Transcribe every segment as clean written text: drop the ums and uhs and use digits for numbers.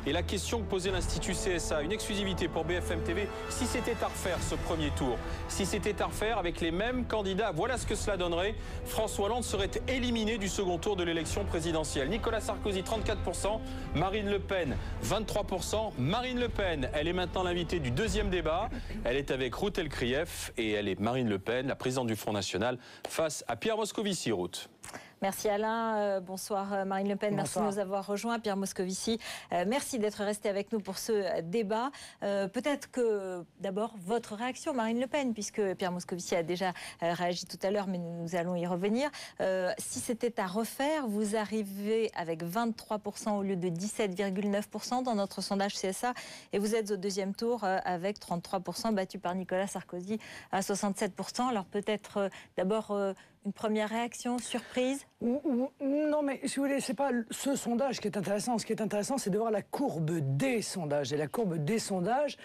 Et la question que posait l'Institut CSA, une exclusivité pour BFM TV, si c'était à refaire ce premier tour, si c'était à refaire avec les mêmes candidats, voilà ce que cela donnerait. François Hollande serait éliminé du second tour de l'élection présidentielle. Nicolas Sarkozy, 34%, Marine Le Pen, 23%. Marine Le Pen, elle est maintenant l'invitée du deuxième débat. Elle est avec Ruth Elkrief et elle est Marine Le Pen, la présidente du Front National, face à Pierre Moscovici. Ruth. Merci Alain, bonsoir Marine Le Pen, bonsoir. Merci de nous avoir rejoints. Pierre Moscovici, merci d'être resté avec nous pour ce débat. Peut-être que d'abord votre réaction Marine Le Pen, puisque Pierre Moscovici a déjà réagi tout à l'heure, mais nous allons y revenir. Si c'était à refaire, vous arrivez avec 23% au lieu de 17,9% dans notre sondage CSA et vous êtes au deuxième tour avec 33% battu par Nicolas Sarkozy à 67%. Alors peut-être d'abord une première réaction, surprise? Non, mais si vous voulez, c'est pas ce sondage qui est intéressant. Ce qui est intéressant, c'est de voir la courbe des sondages. Et la courbe des sondages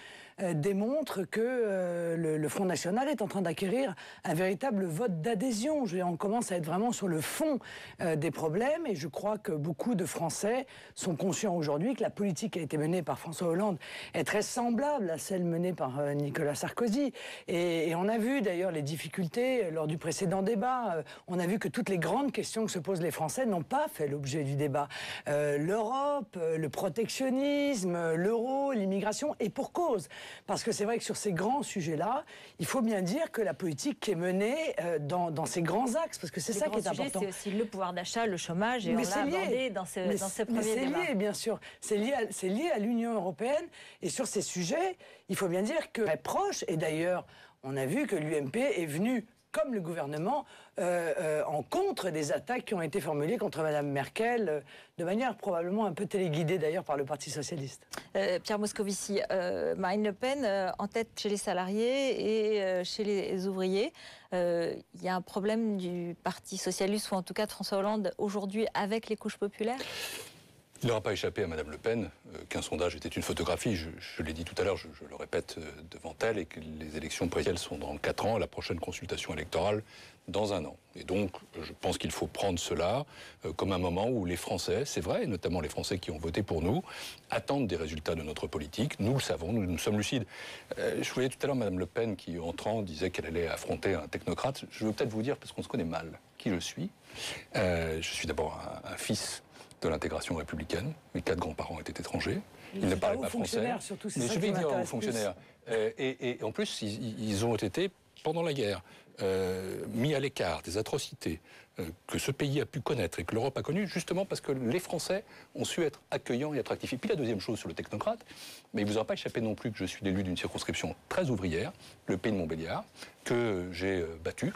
démontre que le Front National est en train d'acquérir un véritable vote d'adhésion. On commence à être vraiment sur le fond des problèmes. Et je crois que beaucoup de Français sont conscients aujourd'hui que la politique qui a été menée par François Hollande est très semblable à celle menée par Nicolas Sarkozy. Et on a vu d'ailleurs les difficultés lors du précédent débat. On a vu que toutes les grandes questions que se posent les Français n'ont pas fait l'objet du débat. L'Europe, le protectionnisme, l'euro, l'immigration, et pour cause. Parce que c'est vrai que sur ces grands sujets-là, il faut bien dire que la politique qui est menée dans ces grands axes, parce que c'est ça qui est important. C'est aussi le pouvoir d'achat, le chômage, et on l'a abordé dans ce premier débat. C'est lié, bien sûr. C'est lié à l'Union européenne. Et sur ces sujets, il faut bien dire que très proche, et d'ailleurs, on a vu que l'UMP est venue comme le gouvernement, en contre des attaques qui ont été formulées contre Mme Merkel, de manière probablement un peu téléguidée d'ailleurs par le Parti Socialiste. Pierre Moscovici, Marine Le Pen, en tête chez les salariés et chez les ouvriers. Il y a un problème du Parti Socialiste, ou en tout cas de François Hollande, aujourd'hui avec les couches populaires ? Il n'aura pas échappé à Mme Le Pen qu'un sondage était une photographie. Je l'ai dit tout à l'heure, je le répète devant elle, et que les élections présidentielles sont dans 4 ans, la prochaine consultation électorale dans 1 an. Et donc, je pense qu'il faut prendre cela comme un moment où les Français, c'est vrai, et notamment les Français qui ont voté pour nous, attendent des résultats de notre politique. Nous le savons, nous sommes lucides. Je voyais tout à l'heure Mme Le Pen qui, entrant, disait qu'elle allait affronter un technocrate. Je veux peut-être vous dire, parce qu'on se connaît mal, qui je suis. Je suis d'abord un fils de l'intégration républicaine. Mes 4 grands-parents étaient étrangers. Ils ne parlaient pas français. Surtout, mais je vais dire aux fonctionnaires. Et en plus, ils ont été, pendant la guerre, mis à l'écart des atrocités que ce pays a pu connaître et que l'Europe a connues, justement parce que les Français ont su être accueillants et attractifs. Et puis la deuxième chose sur le technocrate, mais il ne vous aura pas échappé non plus que je suis l'élu d'une circonscription très ouvrière, le Pays de Montbéliard, que j'ai battu,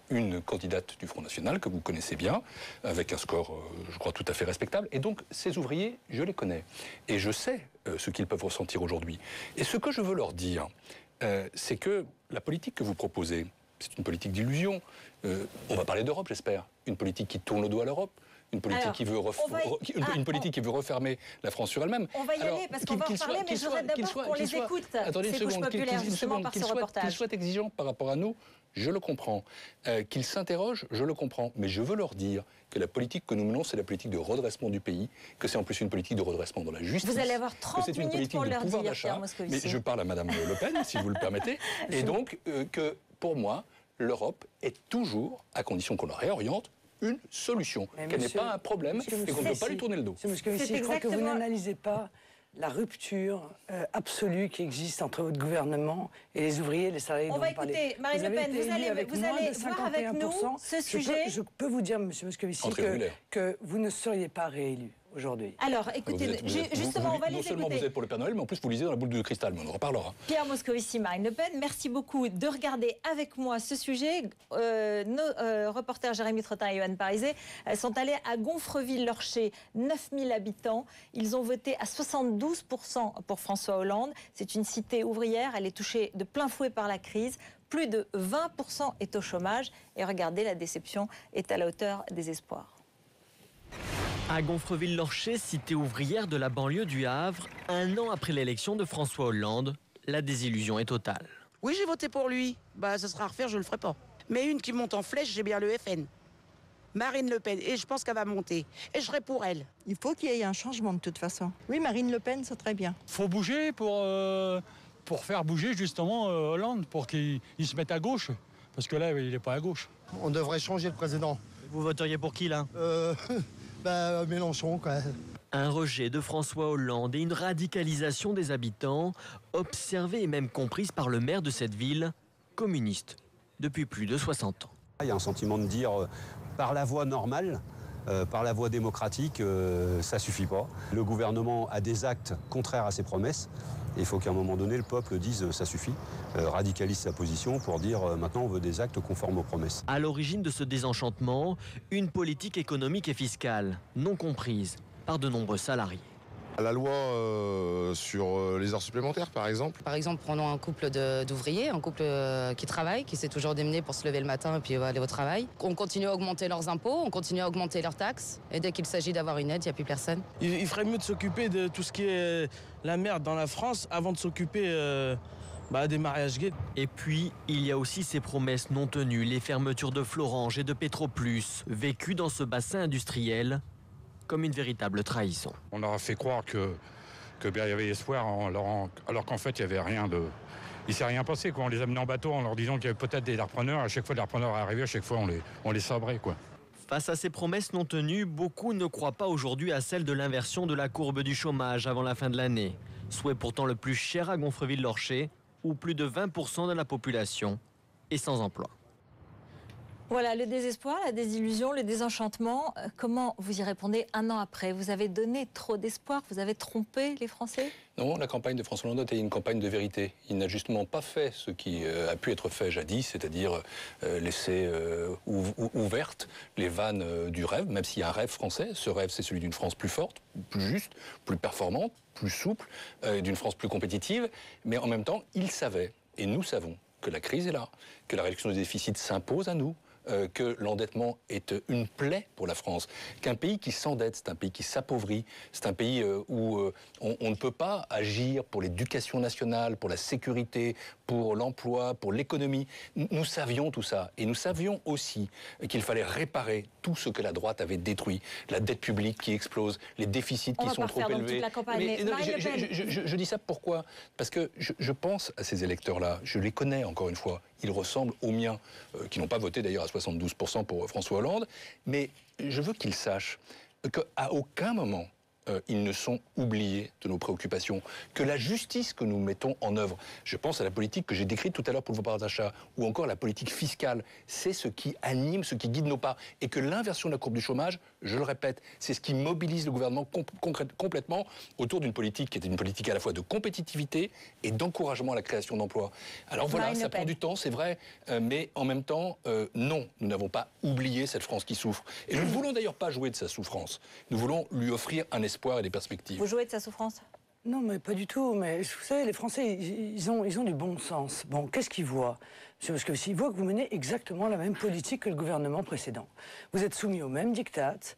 une candidate du Front National que vous connaissez bien, avec un score, je crois, tout à fait respectable. Et donc, ces ouvriers, je les connais. Et je sais ce qu'ils peuvent ressentir aujourd'hui. Et ce que je veux leur dire, c'est que la politique que vous proposez, c'est une politique d'illusion. On va parler d'Europe, j'espère. Une politique qui tourne le dos à l'Europe. Une politique, qui veut une politique qui veut refermer la France sur elle-même. On va y aller, parce qu'on va en parler, mais je voudrais d'abord qu'on les écoute, ces couches populaires, justement, par ce reportage. Qu'ils soient exigeants par rapport à nous, je le comprends. Qu'ils s'interrogent, je le comprends. Mais je veux leur dire que la politique que nous menons, c'est la politique de redressement du pays, que c'est en plus une politique de redressement dans la justice. Vous allez avoir 30 minutes pour leur dire, Pierre Moscovici. Mais je parle à Mme Le Pen, si vous le permettez. Et donc, que pour moi, l'Europe est toujours, à condition qu'on la réoriente, une solution, qu'elle n'est pas un problème et qu'on ne peut pas lui tourner le dos. Monsieur Moscovici, je crois que vous n'analysez pas la rupture absolue qui existe entre votre gouvernement et les ouvriers et les salariés. On va écouter Marine Le Pen, vous allez voir avec nous ce sujet. Je peux vous dire, monsieur Moscovici, que vous ne seriez pas réélu aujourd'hui. Alors, écoutez, justement, on va les écouter. Non seulement vous êtes pour le Père Noël, mais en plus vous lisez dans la boule de cristal, mais on en reparlera. Pierre Moscovici, Marine Le Pen, merci beaucoup de regarder avec moi ce sujet. Nos reporters Jérémy Trottin et Yoann Parisé sont allés à Gonfreville-Lorcher, 9000 habitants. Ils ont voté à 72% pour François Hollande. C'est une cité ouvrière, elle est touchée de plein fouet par la crise. Plus de 20% est au chômage. Et regardez, la déception est à la hauteur des espoirs. À Gonfreville-Lorcher, cité ouvrière de la banlieue du Havre, 1 an après l'élection de François Hollande, la désillusion est totale. Oui, j'ai voté pour lui. Ça sera à refaire, je le ferai pas. Mais une qui monte en flèche, j'ai bien le FN. Marine Le Pen. Et je pense qu'elle va monter. Et je serai pour elle. Il faut qu'il y ait un changement de toute façon. Oui, Marine Le Pen, c'est très bien. Il faut bouger pour faire bouger justement Hollande, pour qu'il se mette à gauche. Parce que là, il n'est pas à gauche. On devrait changer le président. Vous voteriez pour qui là? Mélenchon, quoi. Un rejet de François Hollande et une radicalisation des habitants, observée et même comprise par le maire de cette ville, communiste, depuis plus de 60 ans. Il y a un sentiment de dire, par la voie normale, par la voie démocratique, ça suffit pas. Le gouvernement a des actes contraires à ses promesses. Il faut qu'à un moment donné, le peuple dise ça suffit, radicalise sa position pour dire maintenant on veut des actes conformes aux promesses. À l'origine de ce désenchantement, une politique économique et fiscale non comprise par de nombreux salariés. La loi sur les heures supplémentaires, par exemple. Par exemple, prenons un couple d'ouvriers, un couple qui travaille, qui s'est toujours démené pour se lever le matin et puis aller au travail. On continue à augmenter leurs impôts, on continue à augmenter leurs taxes. Et dès qu'il s'agit d'avoir une aide, il n'y a plus personne. Il ferait mieux de s'occuper de tout ce qui est la merde dans la France avant de s'occuper des mariages gays. Et puis, il y a aussi ces promesses non tenues, les fermetures de Florange et de Petroplus, vécues dans ce bassin industriel comme une véritable trahison. On leur a fait croire que il y avait espoir, alors qu'en fait, il n'y avait rien de... Il ne s'est rien passé, quoi. On les amenait en bateau en leur disant qu'il y avait peut-être des repreneurs. À chaque fois, les repreneurs arrivaient, à chaque fois, on les sabrait, quoi. Face à ces promesses non tenues, beaucoup ne croient pas aujourd'hui à celle de l'inversion de la courbe du chômage avant la fin de l'année. Souhait pourtant le plus cher à Gonfreville-Lorcher, où plus de 20% de la population est sans emploi. Voilà, le désespoir, la désillusion, le désenchantement. Comment vous y répondez un an après? Vous avez donné trop d'espoir, vous avez trompé les Français? Non, la campagne de François Hollande était une campagne de vérité. Il n'a justement pas fait ce qui a pu être fait jadis, c'est-à-dire laisser ouvertes les vannes du rêve, même s'il y a un rêve français. Ce rêve, c'est celui d'une France plus forte, plus juste, plus performante, plus souple, d'une France plus compétitive. Mais en même temps, il savait, et nous savons, que la crise est là, que la réduction des déficits s'impose à nous, que l'endettement est une plaie pour la France, qu'un pays qui s'endette, c'est un pays qui s'appauvrit, c'est un pays où on ne peut pas agir pour l'éducation nationale, pour la sécurité, pour l'emploi, pour l'économie. Nous savions tout ça, et nous savions aussi qu'il fallait réparer tout ce que la droite avait détruit, la dette publique qui explose, les déficits qui sont trop élevés. Je dis ça pourquoi? Parce que je pense à ces électeurs-là, je les connais encore une fois, ils ressemblent aux miens, qui n'ont pas voté d'ailleurs à 72% pour François Hollande, mais je veux qu'ils sachent qu'à aucun moment ils ne sont oubliés de nos préoccupations, que la justice que nous mettons en œuvre, je pense à la politique que j'ai décrite tout à l'heure pour le pouvoir d'achat, ou encore la politique fiscale, c'est ce qui anime, ce qui guide nos pas, et que l'inversion de la courbe du chômage, je le répète, c'est ce qui mobilise le gouvernement complètement autour d'une politique qui est une politique à la fois de compétitivité et d'encouragement à la création d'emplois. Alors voilà, ça prend du temps, c'est vrai, mais en même temps, non, nous n'avons pas oublié cette France qui souffre. Et nous ne voulons d'ailleurs pas jouer de sa souffrance, nous voulons lui offrir un espoir et des perspectives. Vous jouez de sa souffrance? Non, mais pas du tout. Mais vous savez, les Français, ils ont du bon sens. Bon, qu'est-ce qu'ils voient? Parce que s'ils voient que vous menez exactement la même politique que le gouvernement précédent. Vous êtes soumis aux mêmes diktats,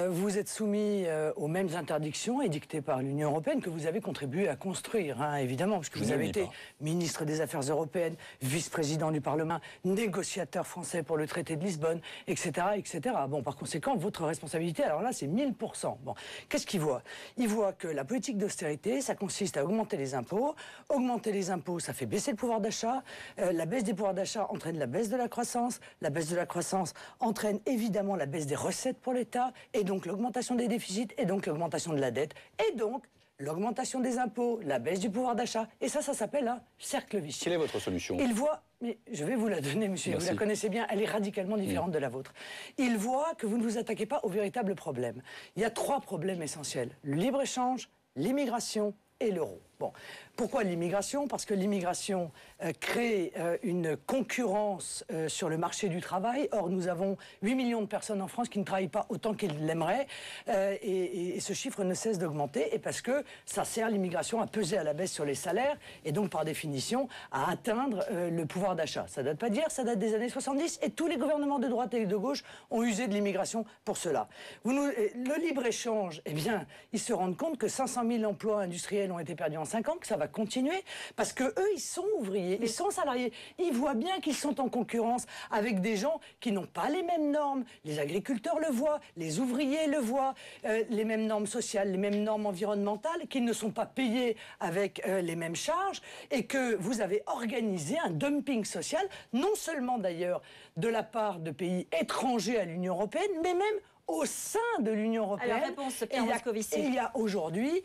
vous êtes soumis aux mêmes interdictions édictées par l'Union européenne que vous avez contribué à construire, hein, évidemment, parce que vous avez été ministre des Affaires européennes, vice-président du Parlement, négociateur français pour le traité de Lisbonne, etc., etc. Bon, par conséquent, votre responsabilité, alors là, c'est 1000%. Bon, qu'est-ce qu'ils voient? Ils voient que la politique d'austérité, ça consiste à augmenter les impôts. Augmenter les impôts, ça fait baisser le pouvoir d'achat. La baisse des pouvoirs d'achat entraîne la baisse de la croissance. La baisse de la croissance entraîne évidemment la baisse des recettes pour l'État, et donc l'augmentation des déficits, et donc l'augmentation de la dette, et donc l'augmentation des impôts, la baisse du pouvoir d'achat. Et ça s'appelle un cercle vicieux. Quelle est votre solution? Il voit, mais je vais vous la donner, monsieur, Merci. vous la connaissez bien, elle est radicalement différente de la vôtre. Il voit que vous ne vous attaquez pas au véritable problème. Il y a 3 problèmes essentiels: le libre-échange, l'immigration et l'euro. Bon. Pourquoi l'immigration? Parce que l'immigration crée une concurrence sur le marché du travail. Or, nous avons 8 millions de personnes en France qui ne travaillent pas autant qu'elles l'aimeraient. Et ce chiffre ne cesse d'augmenter. Et parce que ça sert l'immigration à peser à la baisse sur les salaires et donc, par définition, à atteindre le pouvoir d'achat. Ça date pas d'hier, ça date des années 70. Et tous les gouvernements de droite et de gauche ont usé de l'immigration pour cela. Le libre-échange, eh bien, ils se rendent compte que 500 000 emplois industriels ont été perdus en 5 ans que ça va continuer. Parce que eux, ils sont ouvriers, ils sont salariés. Ils voient bien qu'ils sont en concurrence avec des gens qui n'ont pas les mêmes normes. Les agriculteurs le voient, les ouvriers le voient, les mêmes normes sociales, les mêmes normes environnementales, qu'ils ne sont pas payés avec les mêmes charges et que vous avez organisé un dumping social, non seulement d'ailleurs de la part de pays étrangers à l'Union européenne, mais même au sein de l'Union européenne. Alors, réponse, Pierre Moscovici. Il y a aujourd'hui,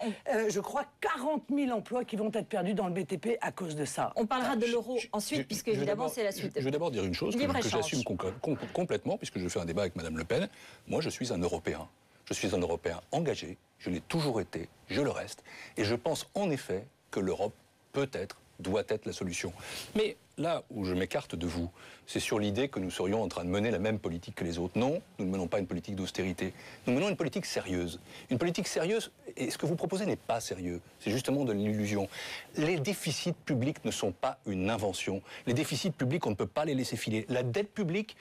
je crois, 40 000 emplois qui vont être perdus dans le BTP à cause de ça. On parlera de l'euro ensuite, puisque évidemment, c'est la suite. Je veux d'abord dire une chose que j'assume complètement, puisque je fais un débat avec Mme Le Pen. Moi, je suis un Européen. Je suis un Européen engagé. Je l'ai toujours été. Je le reste. Et je pense en effet que l'Europe peut-être, doit être la solution. Mais là où je m'écarte de vous, c'est sur l'idée que nous serions en train de mener la même politique que les autres. Non, nous ne menons pas une politique d'austérité. Nous menons une politique sérieuse. Une politique sérieuse, et ce que vous proposez n'est pas sérieux. C'est justement de l'illusion. Les déficits publics ne sont pas une invention. Les déficits publics, on ne peut pas les laisser filer. La dette publique,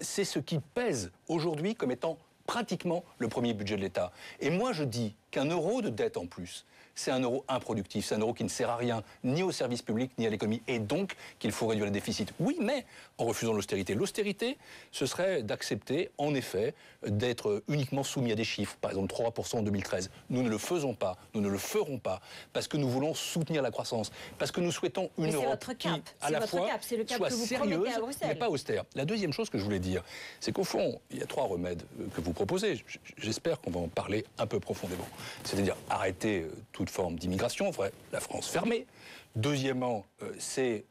c'est ce qui pèse aujourd'hui comme étant pratiquement le premier budget de l'État. Et moi, je dis qu'un euro de dette en plus, c'est un euro improductif, c'est un euro qui ne sert à rien, ni au service public, ni à l'économie, et donc qu'il faut réduire les déficits. Oui, mais en refusant l'austérité. L'austérité, ce serait d'accepter, en effet, d'être uniquement soumis à des chiffres, par exemple 3% en 2013. Nous ne le faisons pas, nous ne le ferons pas, parce que nous voulons soutenir la croissance, parce que nous souhaitons une Europe qui, à la fois, soit sérieuse, mais pas austère. La deuxième chose que je voulais dire, c'est qu'au fond, il y a 3 remèdes que vous proposez. J'espère qu'on va en parler un peu profondément. C'est-à-dire arrêter toute forme d'immigration, la France fermée. Deuxièmement, c'est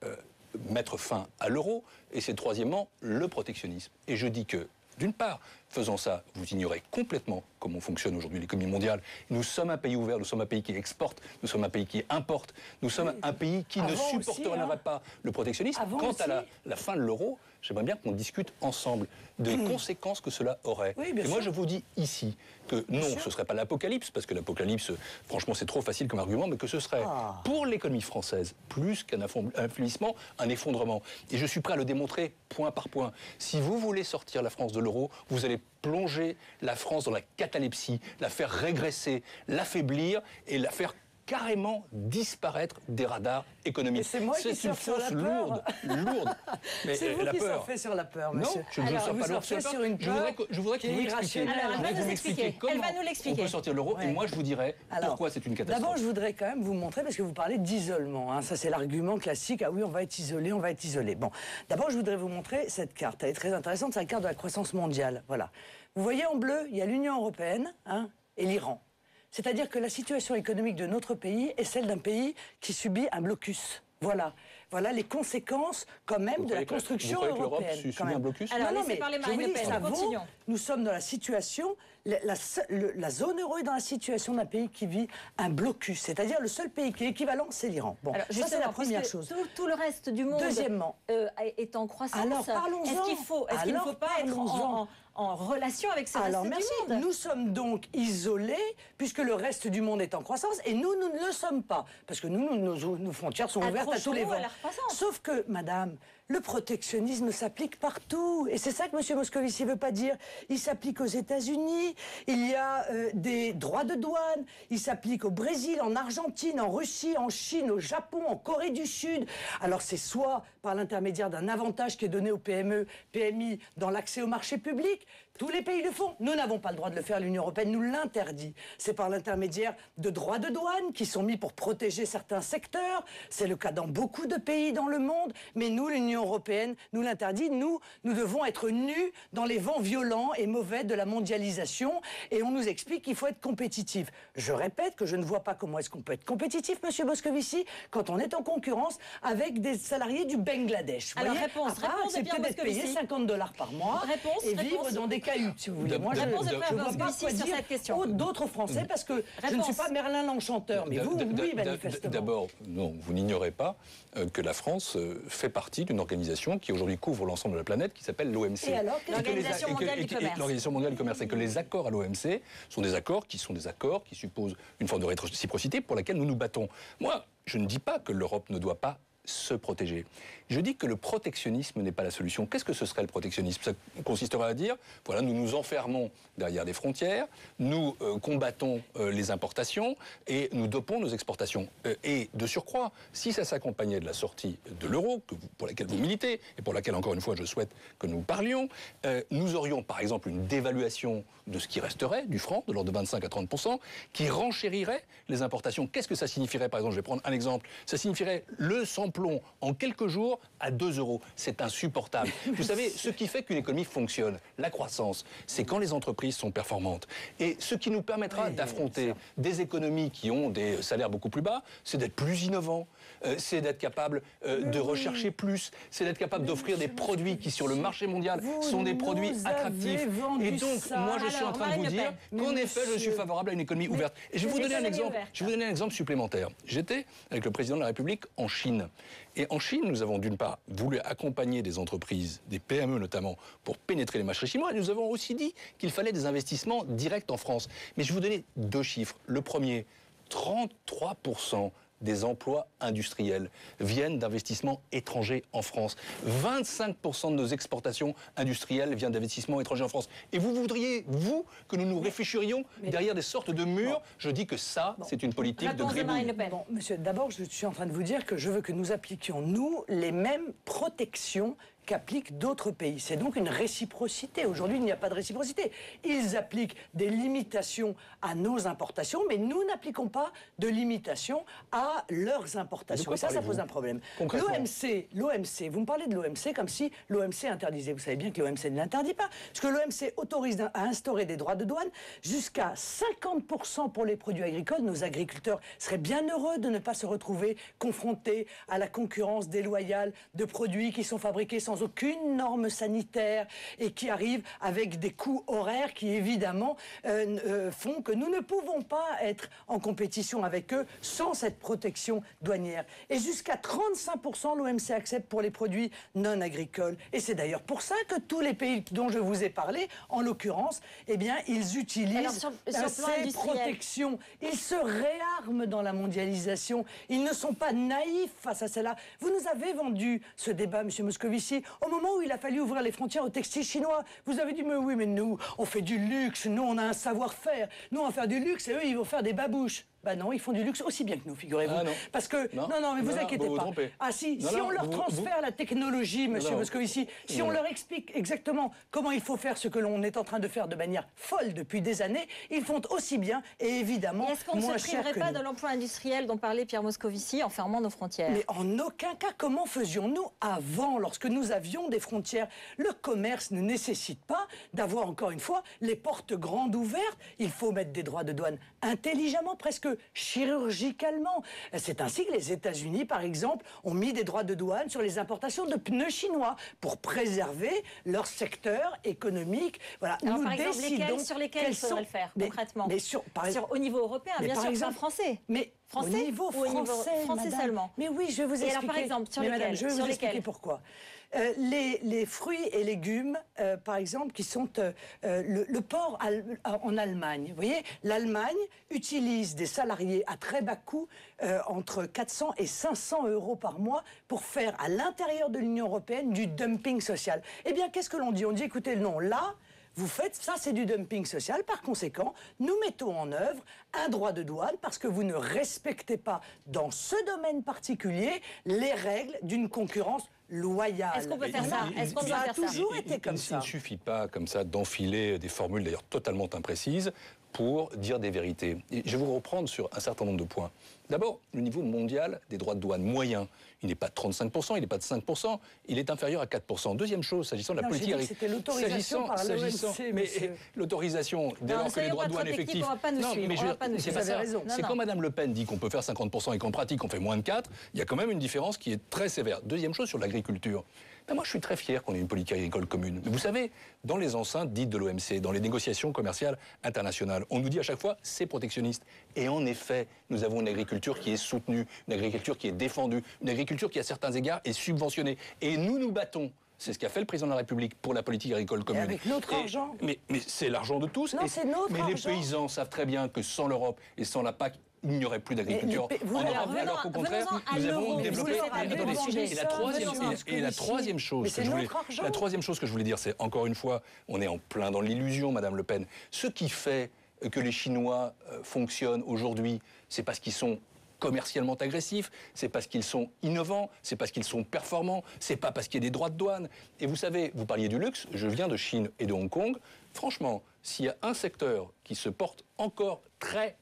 mettre fin à l'euro. Et c'est troisièmement, le protectionnisme. Et je dis que, d'une part, faisant ça, vous ignorez complètement comment fonctionne aujourd'hui l'économie mondiale. Nous sommes un pays ouvert, nous sommes un pays qui exporte, nous sommes un pays qui importe, nous sommes un pays qui ne supporterait pas le protectionnisme. Quant à la fin de l'euro, j'aimerais bien qu'on discute ensemble des conséquences que cela aurait. Et moi, je vous dis ici que non, ce ne serait pas l'apocalypse, parce que l'apocalypse, franchement, c'est trop facile comme argument, mais que ce serait, pour l'économie française, plus qu'un affaiblissement, un effondrement. Et je suis prêt à le démontrer point par point. Si vous voulez sortir la France de l'euro, vous allez plonger la France dans la catalepsie, la faire régresser, l'affaiblir et la faire carrément disparaître des radars économiques. C'est moi qui surfe sur la peur. Lourde. C'est vous qui surfez sur la peur, monsieur. Non, je ne surfe pas sur une peur. Je voudrais que vous m'expliquiez. Elle va nous l'expliquer. On peut sortir l'euro, et moi je vous dirai pourquoi c'est une catastrophe. D'abord, je voudrais quand même vous montrer, parce que vous parlez d'isolement. Hein. Ça, c'est l'argument classique. Ah oui, on va être isolé, on va être isolé. Bon, d'abord, je voudrais vous montrer cette carte. Elle est très intéressante. C'est la carte de la croissance mondiale. Voilà. Vous voyez en bleu, il y a l'Union européenne et l'Iran. C'est-à-dire que la situation économique de notre pays est celle d'un pays qui subit un blocus. Voilà. Voilà les conséquences quand même de la construction européenne. Vous croyez que l'Europe subit un blocus ? Alors, laissez parler Marine Le Pen, continuons. Nous sommes dans la situation, la zone euro est dans la situation d'un pays qui vit un blocus. C'est-à-dire le seul pays qui est équivalent, c'est l'Iran. Bon, alors, ça c'est la première chose. Tout le reste du monde est en croissance. Alors parlons-en. Est-ce qu'il ne faut pas être en relation avec ce reste du monde? Nous sommes donc isolés, puisque le reste du monde est en croissance, et nous ne le sommes pas. Parce que nos frontières sont ouvertes à tous les vents. Sauf que, madame, le protectionnisme s'applique partout. Et c'est ça que M. Moscovici ne veut pas dire. Il s'applique aux États-Unis, il y a des droits de douane, il s'applique au Brésil, en Argentine, en Russie, en Chine, au Japon, en Corée du Sud. Alors c'est soit par l'intermédiaire d'un avantage qui est donné aux PME, PMI dans l'accès au marché public. Tous les pays le font. Nous n'avons pas le droit de le faire, l'Union européenne nous l'interdit. C'est par l'intermédiaire de droits de douane qui sont mis pour protéger certains secteurs. C'est le cas dans beaucoup de pays dans le monde. Mais nous, l'Union européenne, nous l'interdit. Nous devons être nus dans les vents violents et mauvais de la mondialisation. Et on nous explique qu'il faut être compétitif. Je répète que je ne vois pas comment est-ce qu'on peut être compétitif, Monsieur Moscovici, quand on est en concurrence avec des salariés du Bangladesh. Alors, réponse c'est peut-être d'être payé $50 par mois et vivre dans des cahutes, si vous voulez. Moi, je ne vois pas quoi dire d'autres Français, parce que je ne suis pas Merlin l'Enchanteur, mais vous, oui, manifestement. D'abord, non, vous n'ignorez pas que la France fait partie d'une organisation qui aujourd'hui couvre l'ensemble de la planète, qui s'appelle l'OMC. Et alors, l'Organisation mondiale du commerce. L'Organisation mondiale du commerce, et que les accords à l'OMC sont des accords qui supposent une forme de réciprocité pour laquelle nous nous battons. Moi, je ne dis pas que l'Europe ne doit pas se protéger. Je dis que le protectionnisme n'est pas la solution. Qu'est-ce que ce serait le protectionnisme? Ça consisterait à dire, voilà, nous nous enfermons derrière des frontières, nous combattons les importations et nous dopons nos exportations. Et de surcroît, si ça s'accompagnait de la sortie de l'euro, pour laquelle vous militez, et pour laquelle, encore une fois, je souhaite que nous parlions, nous aurions, par exemple, une dévaluation de ce qui resterait, du franc, de l'ordre de 25 à 30%, qui renchérirait les importations. Qu'est-ce que ça signifierait, par exemple? Je vais prendre un exemple. Ça signifierait le sans-plomb en quelques jours à 2 €. C'est insupportable. Vous savez, ce qui fait qu'une économie fonctionne, la croissance, c'est quand les entreprises sont performantes. Et ce qui nous permettra d'affronter des économies qui ont des salaires beaucoup plus bas, c'est d'être plus innovants, c'est d'être capable de rechercher plus, c'est d'être capable d'offrir des produits qui, sur le marché mondial, sont des produits attractifs. Et donc, moi, je suis en train de vous dire qu'en effet, je suis favorable à une économie ouverte. Et je vais vous donner un exemple. Je vais vous donner un exemple supplémentaire. J'étais avec le président de la République en Chine. Et en Chine, nous avons d'une part voulu accompagner des entreprises, des PME notamment, pour pénétrer les marchés chinois. Et nous avons aussi dit qu'il fallait des investissements directs en France. Mais je vais vous donner 2 chiffres. Le premier, 33% des emplois industriels viennent d'investissements étrangers en France. 25% de nos exportations industrielles viennent d'investissements étrangers en France. Et vous voudriez, vous, que nous nous réfugierions derrière des sortes de murs? Je dis que ça, c'est une politique de gribouille. Bon, monsieur, d'abord, je suis en train de vous dire que je veux que nous appliquions, nous, les mêmes protections qu'appliquent d'autres pays. C'est donc une réciprocité. Aujourd'hui, il n'y a pas de réciprocité. Ils appliquent des limitations à nos importations, mais nous n'appliquons pas de limitations à leurs importations. Et ça pose un problème. L'OMC, vous me parlez de l'OMC comme si l'OMC interdisait. Vous savez bien que l'OMC ne l'interdit pas, parce que l'OMC autorise à instaurer des droits de douane jusqu'à 50% pour les produits agricoles. Nos agriculteurs seraient bien heureux de ne pas se retrouver confrontés à la concurrence déloyale de produits qui sont fabriqués sans aucune norme sanitaire et qui arrivent avec des coûts horaires qui évidemment font que nous ne pouvons pas être en compétition avec eux sans cette protection douanière. Et jusqu'à 35% l'OMC accepte pour les produits non agricoles. Et c'est d'ailleurs pour ça que tous les pays dont je vous ai parlé, en l'occurrence, eh bien, ils utilisent ces protections. Ils se réarment dans la mondialisation. Ils ne sont pas naïfs face à cela. Vous nous avez vendu ce débat, M. Moscovici, au moment où il a fallu ouvrir les frontières aux textiles chinois. Vous avez dit, mais oui, mais nous, on fait du luxe, nous, on a un savoir-faire. Nous, on va faire du luxe et eux, ils vont faire des babouches. Ben non, ils font du luxe aussi bien que nous, figurez-vous. Ah non. Parce que, non, mais vous inquiétez pas. Ah si, si on leur transfère la technologie, monsieur Moscovici, si on leur explique exactement comment il faut faire ce que l'on est en train de faire de manière folle depuis des années, ils font aussi bien et évidemment est-ce qu'on ne se priverait pas de l'emploi industriel dont parlait Pierre Moscovici en fermant nos frontières? Mais en aucun cas, comment faisions-nous avant, lorsque nous avions des frontières? Le commerce ne nécessite pas d'avoir, encore une fois, les portes grandes ouvertes. Il faut mettre des droits de douane intelligemment, presque chirurgicalement. C'est ainsi que les États-Unis, par exemple, ont mis des droits de douane sur les importations de pneus chinois pour préserver leur secteur économique. Voilà. Alors, nous par exemple, décidons sur lesquels il faudrait le faire, concrètement au niveau européen, bien sûr, pas français. Mais français au niveau français, français madame. seulement. Mais oui, je vais vous expliquer. Alors, par exemple, sur lesquels, madame, je vais vous expliquer pourquoi. Les fruits et légumes, par exemple, qui sont le porc en Allemagne. Vous voyez, l'Allemagne utilise des salariés à très bas coût, entre 400 et 500 € par mois, pour faire à l'intérieur de l'Union européenne du dumping social. Eh bien, qu'est-ce que l'on dit? On dit, écoutez, non, là, vous faites, ça c'est du dumping social, par conséquent, nous mettons en œuvre un droit de douane parce que vous ne respectez pas, dans ce domaine particulier, les règles d'une concurrence loyale. Est-ce qu'on peut faire ça? Est-ce qu'on doit faire ça? Ça a toujours été comme ça. Il ne suffit pas, comme ça, d'enfiler des formules, d'ailleurs totalement imprécises, pour dire des vérités. Et je vais vous reprendre sur un certain nombre de points. D'abord, le niveau mondial des droits de douane moyen, il n'est pas de 35%, il n'est pas de 5%, il est inférieur à 4%. Deuxième chose, s'agissant de la politique agricole. C'était l'autorisation par l'OMC, mais l'autorisation, dès lors que les droits de douane effectifs... C'est quand Mme Le Pen dit qu'on peut faire 50% et qu'en pratique on fait moins de 4%, il y a quand même une différence qui est très sévère. Deuxième chose, sur l'agriculture. Ben moi, je suis très fier qu'on ait une politique agricole commune. Mais vous savez, dans les enceintes dites de l'OMC, dans les négociations commerciales internationales, on nous dit à chaque fois, c'est protectionniste. Et en effet, nous avons une agriculture qui est soutenue, une agriculture qui est défendue, une agriculture qui, à certains égards, est subventionnée. Et nous nous battons. C'est ce qu'a fait le président de la République pour la politique agricole commune. Et avec notre argent. Mais c'est l'argent de tous. Non, c'est notre argent. Mais les paysans savent très bien que sans l'Europe et sans la PAC, il n'y aurait plus d'agriculture en Europe, alors qu'au contraire, nous avons développé... Et la troisième chose que je voulais dire, c'est, encore une fois, on est en plein dans l'illusion, Madame Le Pen. Ce qui fait que les Chinois fonctionnent aujourd'hui, c'est parce qu'ils sont commercialement agressifs, c'est parce qu'ils sont innovants, c'est parce qu'ils sont performants, c'est pas parce qu'il y a des droits de douane. Et vous savez, vous parliez du luxe, je viens de Chine et de Hong Kong. Franchement, s'il y a un secteur qui se porte encore très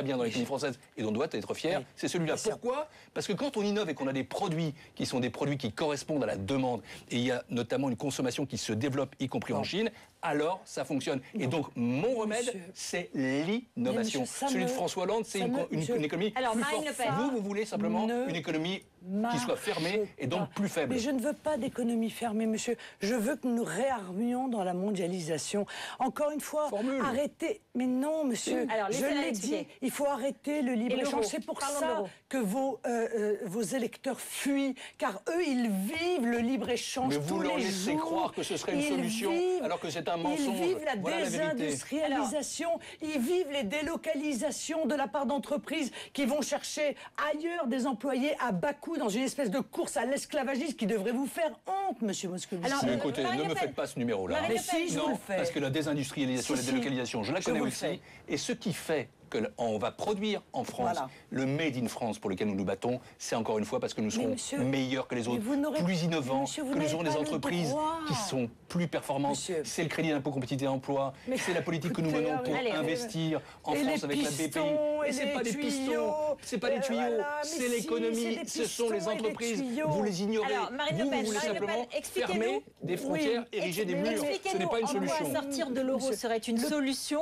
bien dans l'économie française et dont on doit être fier, c'est celui-là. Pourquoi ? Parce que quand on innove et qu'on a des produits qui sont des produits qui correspondent à la demande, et il y a notamment une consommation qui se développe, y compris en Chine, alors ça fonctionne. Et donc, mon remède, c'est l'innovation. Celui de François Hollande, c'est une économie plus forte. Vous voulez simplement une économie qui soit fermée et donc plus faible. Mais je ne veux pas d'économie fermée, monsieur. Je veux que nous réarmions dans la mondialisation. Encore une fois, arrêtez. Mais non, monsieur, alors, je l'ai dit, il faut arrêter le libre-échange. C'est pour ça que vos électeurs fuient, car eux, ils vivent le libre-échange tous les jours. Mais vous leur laissez croire que ce serait une solution, alors que c'est un mensonge. Ils vivent la désindustrialisation, ils vivent les délocalisations de la part d'entreprises qui vont chercher ailleurs des employés à bas coût dans une espèce de course à l'esclavagisme qui devrait vous faire honte, monsieur Moscovici. Alors, écoutez, ne me faites pas ce numéro-là. Mais si, je vous le fais. Parce que la désindustrialisation et la délocalisation, je la connais aussi. Et ce qui fait qu'on va produire en France le Made in France pour lequel nous nous battons, c'est encore une fois parce que nous serons meilleurs que les autres, plus innovants, que nous aurons des entreprises qui sont plus performantes. C'est le crédit d'impôt compétitivité emploi, c'est la politique que nous menons pour investir en France avec la BPI. Et c'est pas des pistons, c'est pas des tuyaux, c'est l'économie, ce sont les entreprises. Vous les ignorez. Vous voulez simplement fermer des frontières, ériger des murs. Ce n'est pas une solution. Sortir de l'euro serait une solution,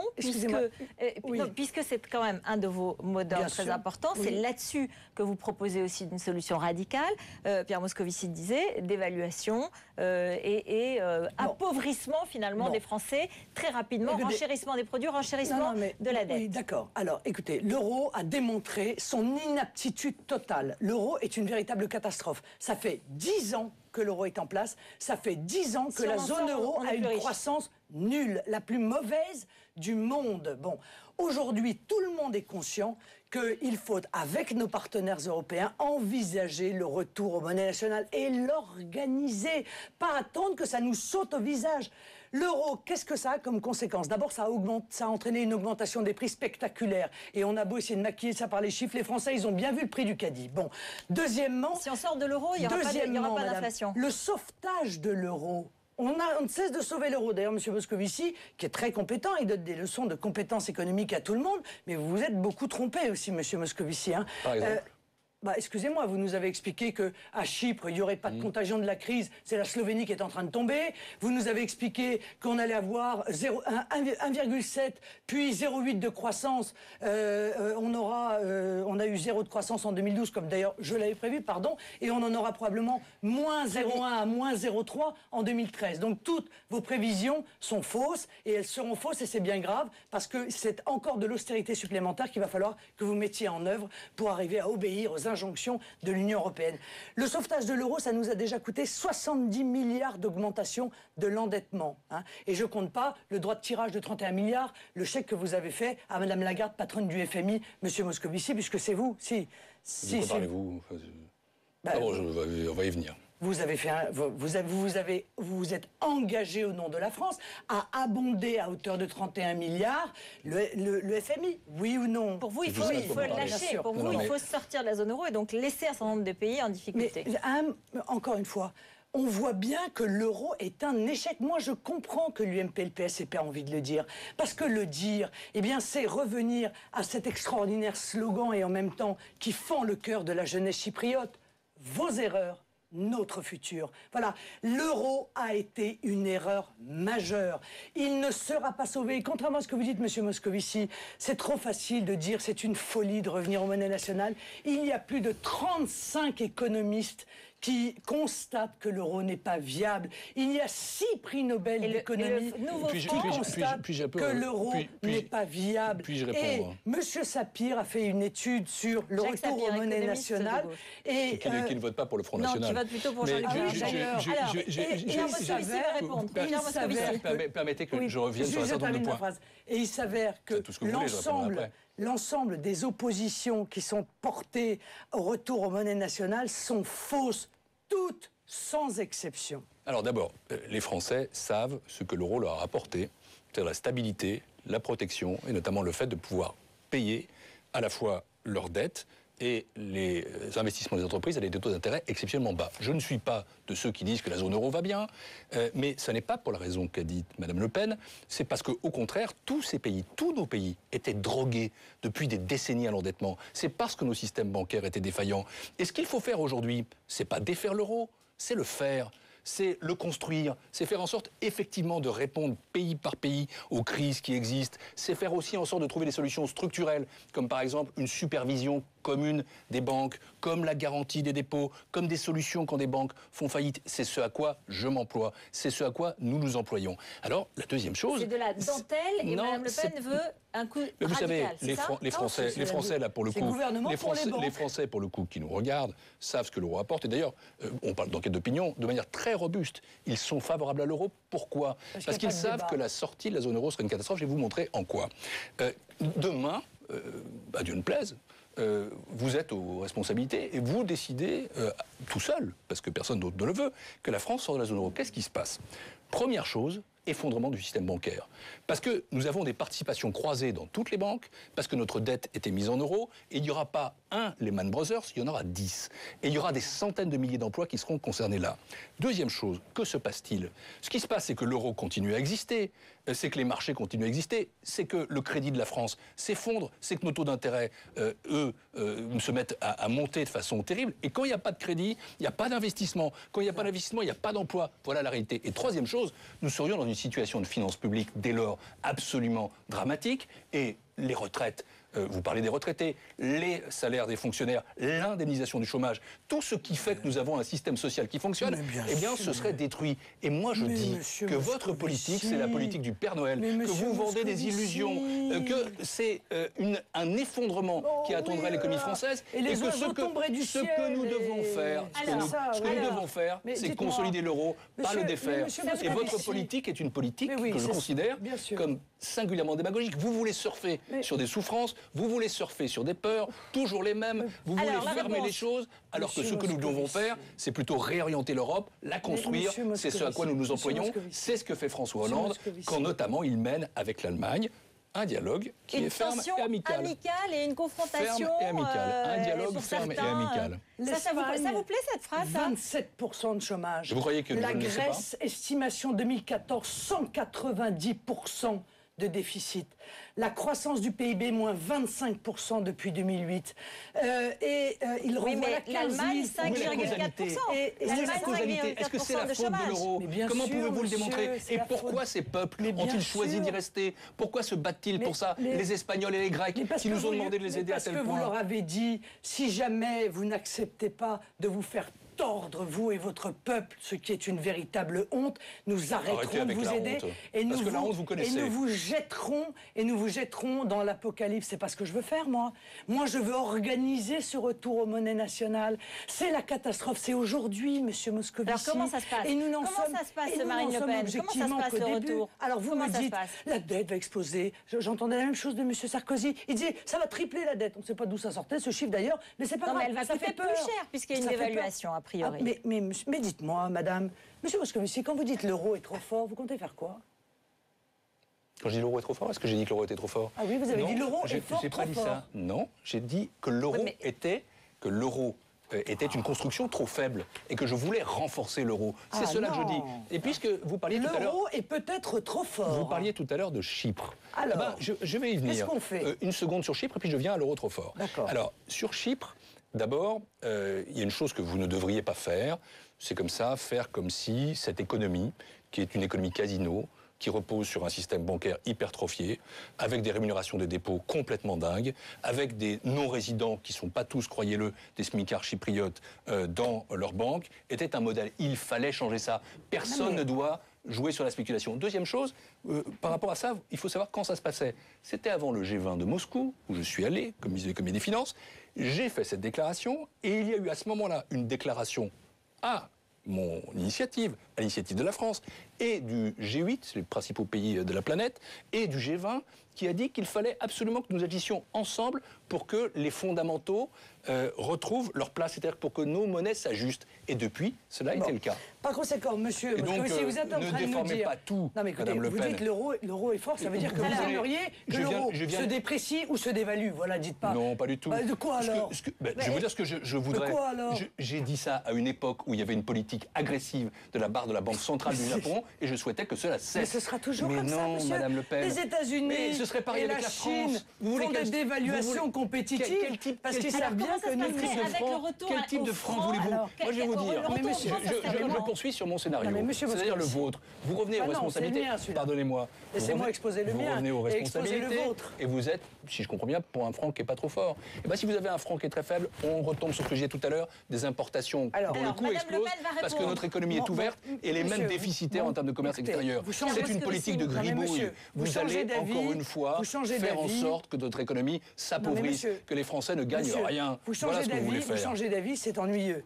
puisque c'est quand même un de vos mots d'ordre très importants. C'est là-dessus que vous proposez aussi une solution radicale. Pierre Moscovici disait dévaluation et appauvrissement finalement des Français très rapidement, renchérissement des produits, renchérissement de la dette. Oui, d'accord. Alors, écoutez, l'euro a démontré son inaptitude totale. L'euro est une véritable catastrophe. Ça fait 10 ans que l'euro est en place. Ça fait 10 ans que la zone euro a une croissance nulle, la plus mauvaise du monde. Bon, aujourd'hui, tout le monde est conscient qu'il faut, avec nos partenaires européens, envisager le retour aux monnaies nationales et l'organiser. Pas attendre que ça nous saute au visage. L'euro, qu'est-ce que ça a comme conséquence? D'abord, ça a entraîné une augmentation des prix spectaculaire. Et on a beau essayer de maquiller ça par les chiffres, les Français, ils ont bien vu le prix du caddie. Bon, deuxièmement... Si on sort de l'euro, il n'y aura pas d'inflation. Le sauvetage de l'euro. On ne cesse de sauver l'euro. D'ailleurs, M. Moscovici, qui est très compétent, il donne des leçons de compétences économiques à tout le monde, mais vous vous êtes beaucoup trompé aussi, M. Moscovici. Hein. Par exemple excusez-moi, vous nous avez expliqué qu'à Chypre, il n'y aurait pas de contagion de la crise, c'est la Slovénie qui est en train de tomber. Vous nous avez expliqué qu'on allait avoir 1,7 puis 0,8 de croissance. On a eu 0 de croissance en 2012, comme d'ailleurs je l'avais prévu, pardon, et on en aura probablement moins 0,1 à moins 0,3 en 2013. Donc toutes vos prévisions sont fausses, et elles seront fausses, et c'est bien grave, parce que c'est encore de l'austérité supplémentaire qu'il va falloir que vous mettiez en œuvre pour arriver à obéir aux injonctions de l'Union européenne. Le sauvetage de l'euro, ça nous a déjà coûté 70 milliards d'augmentation de l'endettement. Hein. Et je ne compte pas le droit de tirage de 31 milliards, le chèque que vous avez fait à Mme Lagarde, patronne du FMI, M. Moscovici, puisque c'est vous. De quoi parlez-vous? On va y venir. Vous vous êtes engagé au nom de la France à abonder à hauteur de 31 milliards le FMI, oui ou non? Pour vous, il faut le lâcher. Pour vous, il faut sortir de la zone euro et donc laisser un certain nombre de pays en difficulté. Mais, encore une fois, on voit bien que l'euro est un échec. Moi, je comprends que l'UMP et le PS aient pas envie de le dire. Parce que le dire, c'est revenir à cet extraordinaire slogan et en même temps qui fend le cœur de la jeunesse chypriote. Vos erreurs, notre futur. Voilà, l'euro a été une erreur majeure. Il ne sera pas sauvé. Contrairement à ce que vous dites, M. Moscovici, c'est trop facile de dire c'est une folie de revenir aux monnaies nationales. Il y a plus de 35 économistes qui constatent que l'euro n'est pas viable. Il y a 6 prix Nobel d'économie qui constatent que l'euro n'est pas viable. Et M. Sapir a fait une étude sur le retour aux monnaies nationales. Et qui ne vote pas pour le Front National. Non, qui vote plutôt pour Jean-Luc Mélenchon. Pierre Moscovici va répondre. Permettez que je revienne sur un certain nombre de points. Et il s'avère que l'ensemble des oppositions qui sont portées au retour aux monnaies nationales sont fausses, toutes sans exception. Alors d'abord, les Français savent ce que l'euro leur a apporté, c'est-à-dire la stabilité, la protection et notamment le fait de pouvoir payer à la fois leurs dettes et les investissements des entreprises à des taux d'intérêt exceptionnellement bas. Je ne suis pas de ceux qui disent que la zone euro va bien, mais ce n'est pas pour la raison qu'a dit Mme Le Pen, c'est parce qu'au contraire, tous ces pays, tous nos pays étaient drogués depuis des décennies à l'endettement. C'est parce que nos systèmes bancaires étaient défaillants. Et ce qu'il faut faire aujourd'hui, c'est pas défaire l'euro, c'est le faire. C'est le construire, c'est faire en sorte effectivement de répondre pays par pays aux crises qui existent, c'est faire aussi en sorte de trouver des solutions structurelles, comme par exemple une supervision commune des banques, comme la garantie des dépôts, comme des solutions quand des banques font faillite. C'est ce à quoi je m'emploie, c'est ce à quoi nous nous employons. Alors, la deuxième chose... C'est de la dentelle et Mme Le Pen veut un coup mais vous radical, savez, les Français, là, pour le coup... Les Français, pour le coup, qui nous regardent, savent ce que l'euro apporte. Et d'ailleurs, on parle d'enquête d'opinion de manière très robuste. Ils sont favorables à l'euro. Pourquoi ? Parce qu'ils savent que la sortie de la zone euro serait une catastrophe. Je vais vous montrer en quoi. Demain, à Dieu ne plaise, vous êtes aux responsabilités et vous décidez tout seul, parce que personne d'autre ne le veut, que la France sort de la zone euro. Qu'est-ce qui se passe ? Première chose, effondrement du système bancaire. Parce que nous avons des participations croisées dans toutes les banques, parce que notre dette était mise en euros, et il n'y aura pas un Lehman Brothers, il y en aura 10. Et il y aura des centaines de milliers d'emplois qui seront concernés là. Deuxième chose, que se passe-t-il ? Ce qui se passe, c'est que l'euro continue à exister, c'est que les marchés continuent à exister, c'est que le crédit de la France s'effondre, c'est que nos taux d'intérêt, se mettent à monter de façon terrible. Et quand il n'y a pas de crédit, il n'y a pas d'investissement. Quand il n'y a pas d'investissement, il n'y a pas d'emploi. Voilà la réalité. Et troisième chose, nous serions dans une situation de finances publiques dès lors absolument dramatique. Et les retraites, vous parlez des retraités, les salaires des fonctionnaires, l'indemnisation du chômage, tout ce qui fait que nous avons un système social qui fonctionne, eh bien, ce serait détruit. Et moi, je dis que votre politique, c'est la politique du Père Noël, que vous vendez des illusions, que c'est un effondrement qui attendrait l'économie française, et que ce que nous devons faire, c'est consolider l'euro, pas le défaire. Et votre politique est une politique que je considère comme singulièrement démagogique. Vous voulez surfer sur des souffrances, vous voulez surfer sur des peurs, toujours les mêmes, vous voulez fermer les choses, alors que ce que nous devons faire, c'est plutôt réorienter l'Europe, la construire, c'est ce à quoi nous nous employons, c'est ce que fait François Hollande, quand notamment il mène avec l'Allemagne un dialogue qui est ferme et amical. Et une confrontation. Ferme et amicale. Un dialogue ferme et amical. Ça vous plaît cette phrase, ça ? 27% de chômage. Vous croyez que la Grèce, estimation 2014, 190% de déficit. La croissance du PIB, moins 25% depuis 2008. Il renvoie la l'Allemagne, 5,4%. Est-ce que c'est la faute de l'euro ? Comment pouvez-vous le démontrer ? Et pourquoi ces peuples ont-ils choisi d'y rester ? Pourquoi se battent-ils pour ça, les Espagnols et les Grecs, qui nous ont demandé de les aider à tel point ? Parce que vous leur avez dit, si jamais vous n'acceptez pas de vous faire tordre, vous et votre peuple, ce qui est une véritable honte, nous arrêterons de vous aider et nous vous jetterons dans l'apocalypse. C'est pas ce que je veux faire, moi. Moi, je veux organiser ce retour aux monnaies nationales. C'est la catastrophe. C'est aujourd'hui, monsieur Moscovici. Alors, comment ça se passe ? Comment ça se passe, Marine Le Pen ? Comment ça se passe, le retour ? Alors, vous me dites, la dette va exploser. J'entendais la même chose de monsieur Sarkozy. Il disait, ça va tripler la dette. On ne sait pas d'où ça sortait, ce chiffre d'ailleurs, mais c'est pas grave. Mais elle va coûter plus cher, puisqu'il y a une dévaluation, a priori. Mais dites-moi, madame, monsieur Moscovici, quand vous dites l'euro est trop fort, vous comptez faire quoi ? Quand je dis l'euro est trop fort, est-ce que j'ai dit que l'euro était trop fort ? Ah oui, vous avez dit l'euro est fort, j'ai pas dit ça. Non, j'ai dit que l'euro était une construction trop faible et que je voulais renforcer l'euro. C'est cela que je dis. Et puisque vous parliez tout à l'heure... L'euro est peut-être trop fort. Vous parliez tout à l'heure de Chypre. Alors, je vais y venir. Qu'est-ce qu'on fait ? Une seconde sur Chypre et puis je viens à l'euro trop fort. D'accord. Alors, sur Chypre, d'abord, il y a une chose que vous ne devriez pas faire. C'est comme ça, faire comme si cette économie, qui est une économie casino, qui repose sur un système bancaire hypertrophié, avec des rémunérations de dépôt complètement dingues, avec des non-résidents qui ne sont pas tous, croyez-le, des smicards chypriotes dans leur banque, était un modèle. Il fallait changer ça. Personne ne doit jouer sur la spéculation. Deuxième chose, par rapport à ça, il faut savoir quand ça se passait. C'était avant le G20 de Moscou, où je suis allé, comme ministre de l'économie et des finances. J'ai fait cette déclaration, et il y a eu à ce moment-là une déclaration à mon initiative, à l'initiative de la France, et du G8, les principaux pays de la planète, et du G20, qui a dit qu'il fallait absolument que nous agissions ensemble pour que les fondamentaux retrouvent leur place, c'est-à-dire pour que nos monnaies s'ajustent. Et depuis, cela a été le cas. Par conséquent, monsieur, et donc, si vous êtes en train de nous dire... ne déformez pas tout, non, mais écoutez, Madame Le Pen. Vous dites que l'euro est fort, ça veut dire que vous aimeriez que l'euro se déprécie ou se dévalue. Voilà, dites pas. Non, pas du tout. De quoi alors? Je vais vous dire ce que je voudrais. De quoi alors? J'ai dit ça à une époque où il y avait une politique agressive de la part de la Banque centrale du Japon et je souhaitais que cela cesse. Mais ce sera toujours comme ça, monsieur. Madame Le Pen. Les États-Unis ce serait pareil et avec la France. Chine font des dévaluations compétitives parce qu'ils savent bien que nous... Quel type de franc voulez-vous? Moi, je vais vous dire. Je poursuis sur mon scénario. C'est-à-dire le vôtre. Vous revenez aux responsabilités. Pardonnez-moi. Laissez-moi exposer le mien. Vous revenez aux responsabilités. Le vôtre. Et vous êtes, si je comprends bien, pour un franc qui n'est pas trop fort. Et bien, si vous avez un franc qui est très faible, on retombe sur ce que j'ai dit tout à l'heure, des importations dont le coût explose parce que notre économie est ouverte et elle est même déficitaire en termes de commerce extérieur. C'est une politique de gribouille. Vous allez, encore une fois, faire en sorte que notre économie s'appauvrisse, que les Français ne gagnent rien. Voilà ce que vous voulez faire. Vous changez d'avis, c'est ennuyeux.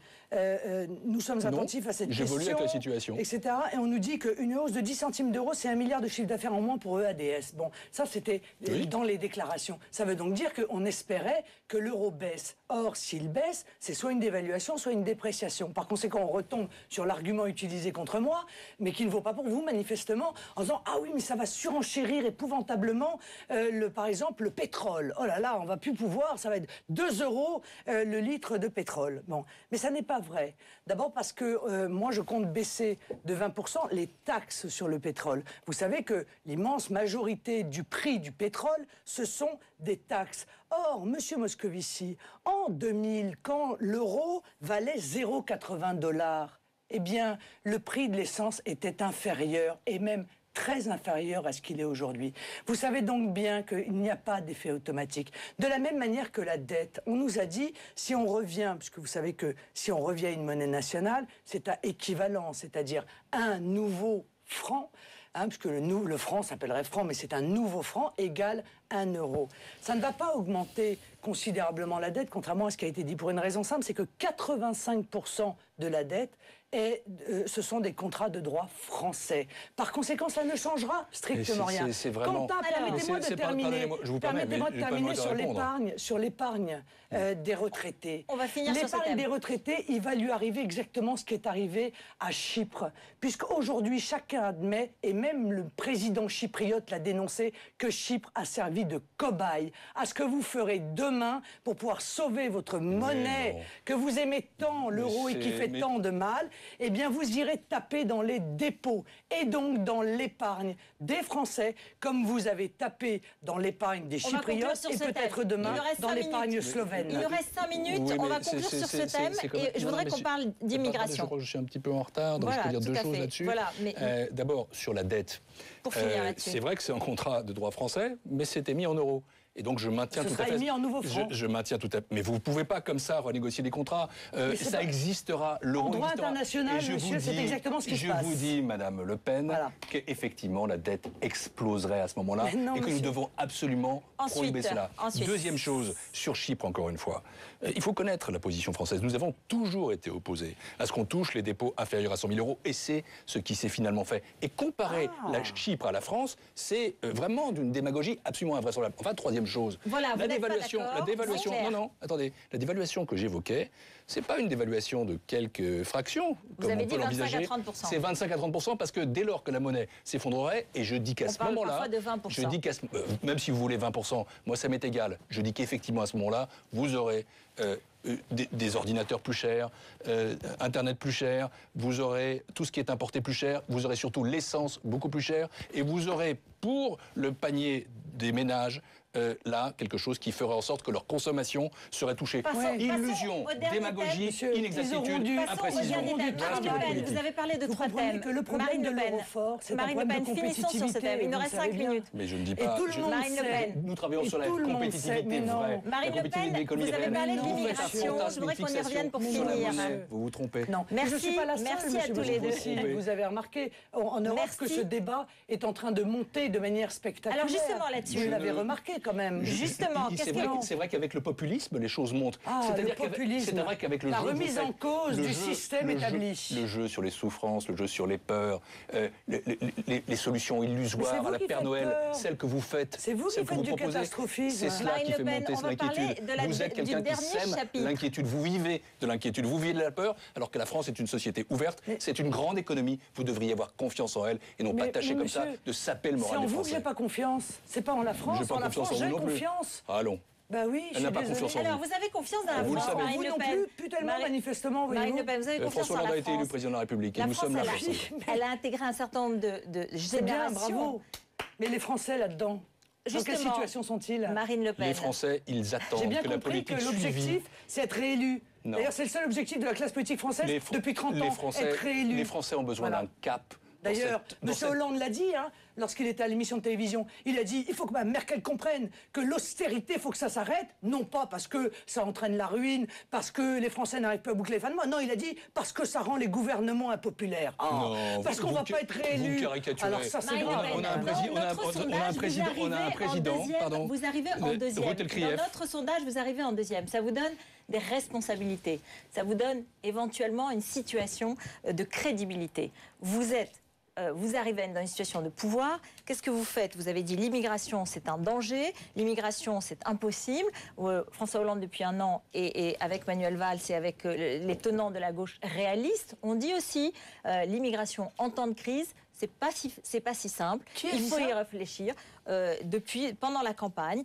Nous sommes attentifs à cette question, j'évolue avec la situation, etc. Et on nous dit qu'une hausse de 10 centimes d'euros, c'est 1 milliard de chiffre d'affaires en moins pour EADS. Bon, ça c'était dans les déclarations. Ça veut donc dire qu'on espérait que l'euro baisse. Or, s'il baisse, c'est soit une dévaluation, soit une dépréciation. Par conséquent, on retombe sur l'argument utilisé contre moi, mais qui ne vaut pas pour vous, manifestement, en disant « Ah oui, mais ça va surenchérir épouvantablement, par exemple, le pétrole. Oh là là, on va plus pouvoir, ça va être 2 euros le litre de pétrole. » Bon, mais ça n'est pas vrai. D'abord parce que moi, je compte baisser de 20% les taxes sur le pétrole. Vous savez que l'immense majorité du prix du pétrole, ce sont des taxes. Or, Monsieur Moscovici, en 2000, quand l'euro valait 0,80 $, eh bien, le prix de l'essence était inférieur et même très inférieur à ce qu'il est aujourd'hui. Vous savez donc bien qu'il n'y a pas d'effet automatique. De la même manière que la dette, on nous a dit, si on revient, puisque vous savez que si on revient à une monnaie nationale, c'est à équivalent, c'est-à-dire un nouveau franc, puisque le franc s'appellerait franc, mais c'est un nouveau franc égal 1 euro. Ça ne va pas augmenter considérablement la dette, contrairement à ce qui a été dit, pour une raison simple, c'est que 85% de la dette ce sont des contrats de droit français. Par conséquent, ça ne changera strictement rien. C'est vraiment... Permettez-moi de terminer sur l'épargne des retraités. On va finir sur ce thème. L'épargne des retraités, il va lui arriver exactement ce qui est arrivé à Chypre. Puisqu'aujourd'hui, chacun admet, et même le président chypriote l'a dénoncé, que Chypre a servi de cobaye à ce que vous ferez demain pour pouvoir sauver votre monnaie que vous aimez tant, l'euro, et qui fait tant de mal. Eh bien, vous irez taper dans les dépôts et donc dans l'épargne des Français, comme vous avez tapé dans l'épargne des Chypriotes et peut-être demain dans l'épargne slovène. Il nous reste 5 minutes, on va conclure sur ce thème et je voudrais qu'on parle d'immigration. Je crois que je suis un petit peu en retard, donc je peux dire 2 choses là-dessus. Voilà, d'abord, sur la dette. Pour finir là-dessus. C'est vrai que c'est un contrat de droit français, mais c'était mis en euros. Et donc je maintiens tout à fait. Mis en nouveau franc. Je maintiens tout à fait. Mais vous ne pouvez pas comme ça renégocier des contrats. Ça existera. L'euro en droit existera. International, monsieur, c'est exactement ce qui se passe. Je vous dis, Madame Le Pen, qu'effectivement la dette exploserait à ce moment-là et que nous devons absolument prohiber cela. Deuxième chose, sur Chypre, encore une fois. Il faut connaître la position française. Nous avons toujours été opposés à ce qu'on touche les dépôts inférieurs à 100 000 euros et c'est ce qui s'est finalement fait. Et comparer la Chypre à la France, c'est vraiment d'une démagogie absolument invraisemblable. Enfin, troisième chose. Voilà, la dévaluation, attendez, la dévaluation que j'évoquais, c'est pas une dévaluation de quelques fractions, comme on peut l'envisager. C'est 25 à 30% parce que dès lors que la monnaie s'effondrerait, et je dis qu'à ce moment-là, je dis même si vous voulez 20%, moi ça m'est égal. Je dis qu'effectivement à ce moment-là, vous aurez des ordinateurs plus chers, Internet plus cher, vous aurez tout ce qui est importé plus cher, vous aurez surtout l'essence beaucoup plus chère, et vous aurez pour le panier des ménages là quelque chose qui ferait en sorte que leur consommation serait touchée. Illusion, démagogie, inexactitude, imprécision. Vous avez parlé de 3 thèmes. Que le problème de l'euro-fort, c'est un problème de compétitivité. Finissons sur ce thème. Il nous reste 5 minutes. Mais je ne dis pas. Marine Le Pen. Nous travaillons sur la compétitivité vraie. Marine Le Pen, vous avez parlé de l'immigration. Je voudrais qu'on y revienne pour finir. Vous vous trompez. Non, je ne suis pas la seule. Merci à tous les deux. Vous avez remarqué en Europe que ce débat est en train de monter de manière spectaculaire. Alors justement là-dessus, vous l'avez remarqué. quand même. Justement, c'est vrai qu'avec le populisme, les choses montent. C'est-à-dire c'est vrai qu'avec le la jeu, remise en cause du système établi. Le jeu sur les souffrances, le jeu sur les peurs, les solutions illusoires à la Père Noël, celles que vous faites, c'est vous qui faites du catastrophisme. C'est cela qui fait monter cette inquiétude. Vous êtes quelqu'un qui sème l'inquiétude. Vous vivez de l'inquiétude, vous vivez de la peur, alors que la France est une société ouverte, c'est une grande économie. Vous devriez avoir confiance en elle et non pas tâcher comme ça de saper le moral des Français. C'est en vous que j'ai pas confiance. C'est pas en la France. En la France, j'ai confiance. Allons. Bah oui, elle n'a pas confiance en vous. Alors, vous avez confiance dans la vous France, Marine Le Pen. Plus tellement, manifestement. Marine Le Pen, vous avez confiance François Hollande a été élu président de la République et nous sommes là pour ça. Elle a intégré un certain nombre de C'est bien, bravo. Mais les Français là-dedans, dans quelle situation sont-ils? Marine Le Pen. Les Français, ils attendent que la politique que l'objectif, c'est être réélu. D'ailleurs, c'est le seul objectif de la classe politique française depuis 30 ans, être réélu. Les Français ont besoin d'un cap. D'ailleurs, M. Hollande l'a dit, lorsqu'il était à l'émission de télévision, il a dit il faut que Mme Merkel comprenne que l'austérité, il faut que ça s'arrête, non pas parce que ça entraîne la ruine, parce que les Français n'arrivent plus à boucler les fins de mois, non, il a dit parce que ça rend les gouvernements impopulaires. Parce qu'on ne va pas être réélu. Alors ça, c'est grave. On a un président, pardon. Vous arrivez en deuxième. Dans notre sondage, vous arrivez en deuxième. Ça vous donne des responsabilités. Ça vous donne éventuellement une situation de crédibilité. Vous arrivez dans une situation de pouvoir. Qu'est-ce que vous faites? Vous avez dit l'immigration, c'est un danger. L'immigration, c'est impossible. François Hollande, depuis un an, et avec Manuel Valls et avec les tenants de la gauche réaliste, on dit aussi l'immigration en temps de crise, c'est pas si simple. Il faut y réfléchir. Pendant la campagne.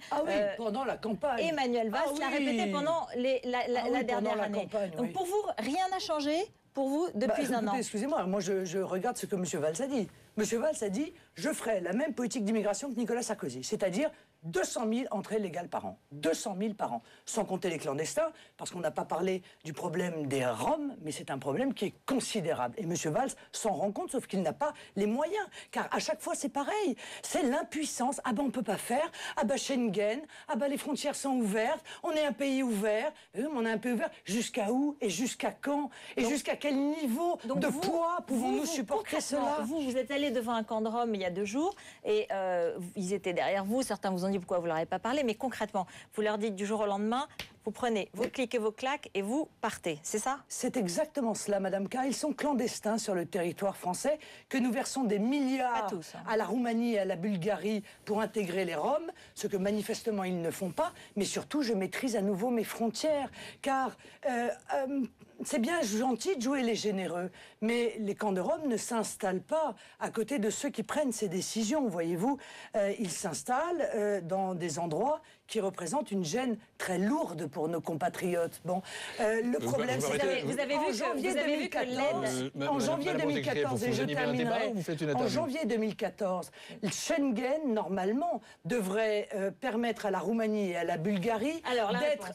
Pendant la campagne. Emmanuel Valls l'a répété pendant la dernière année. Donc pour vous, rien n'a changé pour vous depuis un an? Excusez-moi, moi je regarde ce que M. Valls a dit. M. Valls a dit « Je ferai la même politique d'immigration que Nicolas Sarkozy », c'est-à-dire 200 000 entrées légales par an. 200 000 par an. Sans compter les clandestins, parce qu'on n'a pas parlé du problème des Roms, mais c'est un problème qui est considérable. Et M. Valls s'en rend compte, sauf qu'il n'a pas les moyens. Car à chaque fois, c'est pareil. C'est l'impuissance. Ah ben, on ne peut pas faire. Ah ben, Schengen. Ah ben, les frontières sont ouvertes. On est un pays ouvert. Mais on est un pays ouvert. Jusqu'à où? Et jusqu'à quand? Et jusqu'à quel niveau de poids pouvons-nous supporter cela? Vous êtes allé devant un camp de Roms il y a 2 jours, et ils étaient derrière vous. Certains vous ont dit pourquoi vous ne leur avez pas parlé, mais concrètement, vous leur dites du jour au lendemain, vous prenez vos clics et vos claques et vous partez, c'est ça? C'est exactement cela, Madame K. Ils sont clandestins sur le territoire français, que nous versons des milliards à la Roumanie et à la Bulgarie pour intégrer les Roms, ce que manifestement ils ne font pas, mais surtout je maîtrise à nouveau mes frontières, car c'est bien gentil de jouer les généreux, mais les camps de Roms ne s'installent pas à côté de ceux qui prennent ces décisions, voyez-vous. Ils s'installent dans des endroits qui représentent une gêne très lourde pour nos compatriotes. Bon, le problème, c'est vous avez vu que l'aide... En janvier 2014, et je terminerai, en janvier 2014, Schengen, normalement, devrait permettre à la Roumanie et à la Bulgarie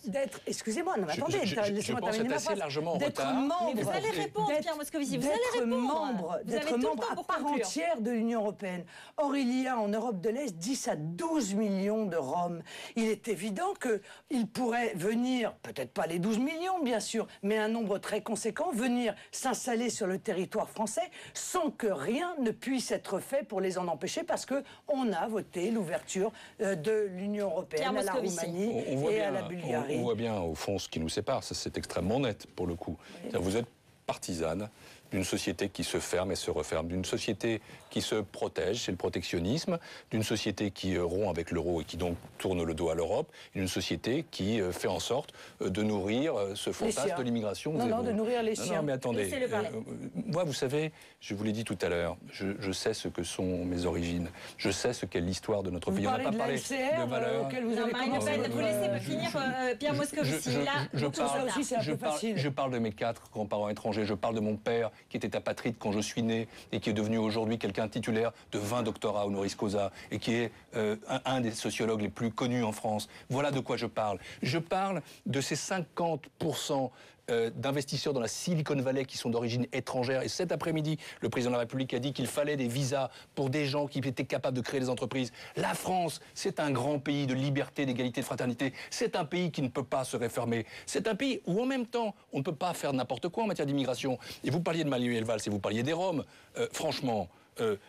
d'être... Excusez-moi, non, attendez, laissez-moi terminer ma phrase. D'être membre... Vous allez répondre, Pierre Moscovici, vous allez répondre. D'être membre à part entière de l'Union européenne. Or, il y a en Europe de l'Est 10 à 12 millions de Roms. Il est évident qu'ils pourraient venir, peut-être pas les 12 millions bien sûr, mais un nombre très conséquent, venir s'installer sur le territoire français sans que rien ne puisse être fait pour les en empêcher, parce qu'on a voté l'ouverture de l'Union européenne à la Roumanie et à la Bulgarie. On voit bien au fond ce qui nous sépare, c'est extrêmement net pour le coup. Vous êtes partisane d'une société qui se ferme et se referme, d'une société qui se protège, c'est le protectionnisme, d'une société qui rompt avec l'euro et qui donc tourne le dos à l'Europe, d'une société qui fait en sorte de nourrir ce fantasme de l'immigration. Non, de nourrir les siens. Non, mais attendez, moi, vous savez, je vous l'ai dit tout à l'heure, je sais ce que sont mes origines, je sais ce qu'est l'histoire de notre pays. On n'a pas parlé de valeurs. Vous laissez finir Pierre Moscovici. Je parle de mes 4 grands-parents étrangers, je parle de mon père qui était apatride quand je suis né et qui est devenu aujourd'hui quelqu'un titulaire de 20 doctorats honoris causa et qui est un des sociologues les plus connus en France. Voilà de quoi je parle. Je parle de ces 50% d'investisseurs dans la Silicon Valley qui sont d'origine étrangère. Et cet après-midi, le président de la République a dit qu'il fallait des visas pour des gens qui étaient capables de créer des entreprises. La France, c'est un grand pays de liberté, d'égalité, de fraternité. C'est un pays qui ne peut pas se refermer. C'est un pays où, en même temps, on ne peut pas faire n'importe quoi en matière d'immigration. Et vous parliez de Manuel Valls et vous parliez des Roms. Franchement...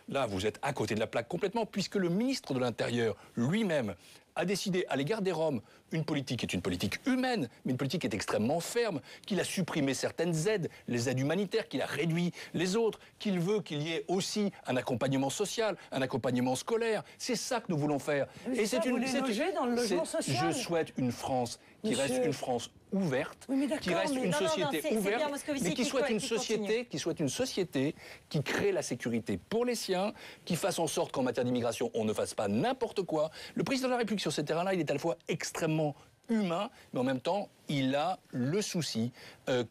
là, vous êtes à côté de la plaque complètement, puisque le ministre de l'Intérieur lui-même a décidé à l'égard des Roms une politique qui est une politique humaine, mais une politique qui est extrêmement ferme, qu'il a supprimé certaines aides, les aides humanitaires, qu'il a réduit les autres, qu'il veut qu'il y ait aussi un accompagnement social, un accompagnement scolaire. C'est ça que nous voulons faire. Et c'est une loger dans le logement social. Je souhaite une France qui reste une France ouverte, qui reste une société ouverte, mais qui soit une société qui crée la sécurité pour les siens, qui fasse en sorte qu'en matière d'immigration, on ne fasse pas n'importe quoi. Le président de la République, sur ce terrain-là, il est à la fois extrêmement humain, mais en même temps, il a le souci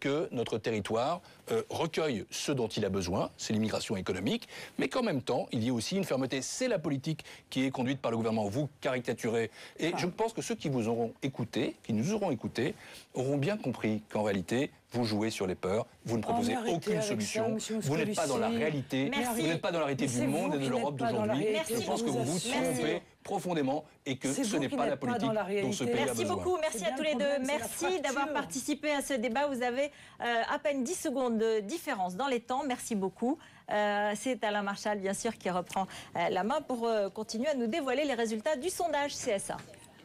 que notre territoire recueille ce dont il a besoin, c'est l'immigration économique, mais qu'en même temps, il y ait aussi une fermeté. C'est la politique qui est conduite par le gouvernement. Vous caricaturez. Et je pense que ceux qui vous auront écouté, qui nous auront écoutés, auront bien compris qu'en réalité, vous jouez sur les peurs, vous ne proposez aucune solution, vous n'êtes pas dans la réalité, vous n'êtes pas dans la réalité du monde et de l'Europe d'aujourd'hui. Je pense que vous vous trompez profondément et que ce n'est pas la politique dont ce pays a besoin. Merci beaucoup, merci à tous les deux. Merci d'avoir participé à ce débat. Vous avez à peine 10 secondes de différence dans les temps. Merci beaucoup. C'est Alain Marchal, bien sûr, qui reprend la main pour continuer à nous dévoiler les résultats du sondage CSA.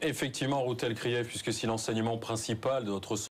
Effectivement, Routel Krief, puisque c'est l'enseignement principal de notre